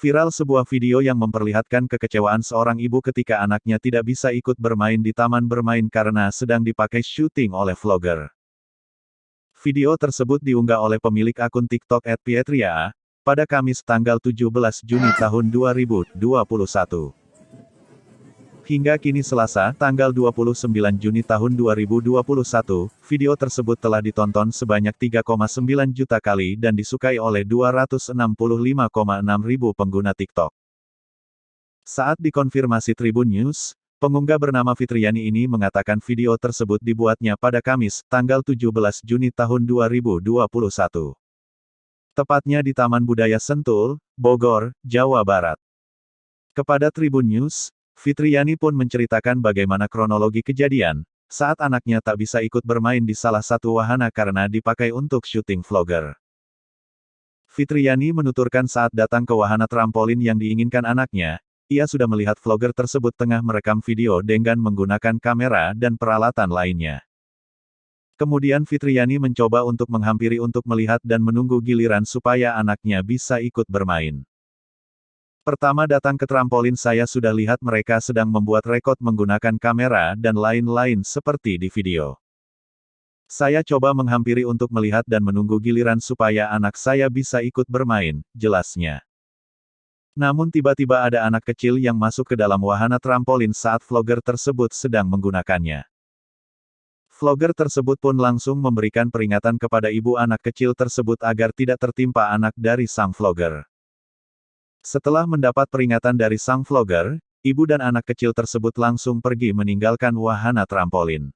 Viral sebuah video yang memperlihatkan kekecewaan seorang ibu ketika anaknya tidak bisa ikut bermain di taman bermain karena sedang dipakai syuting oleh vlogger. Video tersebut diunggah oleh pemilik akun TikTok @pietria, pada Kamis tanggal 17 Juni tahun 2021. Hingga kini Selasa, tanggal 29 Juni tahun 2021, video tersebut telah ditonton sebanyak 3,9 juta kali dan disukai oleh 265,6 ribu pengguna TikTok. Saat dikonfirmasi Tribun News, pengunggah bernama Fitriani ini mengatakan video tersebut dibuatnya pada Kamis, tanggal 17 Juni tahun 2021. Tepatnya di Taman Budaya Sentul, Bogor, Jawa Barat. Kepada Tribun News, Fitriani pun menceritakan bagaimana kronologi kejadian, saat anaknya tak bisa ikut bermain di salah satu wahana karena dipakai untuk syuting vlogger. Fitriani menuturkan saat datang ke wahana trampolin yang diinginkan anaknya, ia sudah melihat vlogger tersebut tengah merekam video dengan menggunakan kamera dan peralatan lainnya. Kemudian Fitriani mencoba untuk menghampiri untuk melihat dan menunggu giliran supaya anaknya bisa ikut bermain. Pertama datang ke trampolin saya sudah lihat mereka sedang membuat rekod menggunakan kamera dan lain-lain seperti di video. Saya coba menghampiri untuk melihat dan menunggu giliran supaya anak saya bisa ikut bermain, jelasnya. Namun tiba-tiba ada anak kecil yang masuk ke dalam wahana trampolin saat vlogger tersebut sedang menggunakannya. Vlogger tersebut pun langsung memberikan peringatan kepada ibu anak kecil tersebut agar tidak tertimpa anak dari sang vlogger. Setelah mendapat peringatan dari sang vlogger, ibu dan anak kecil tersebut langsung pergi meninggalkan wahana trampolin.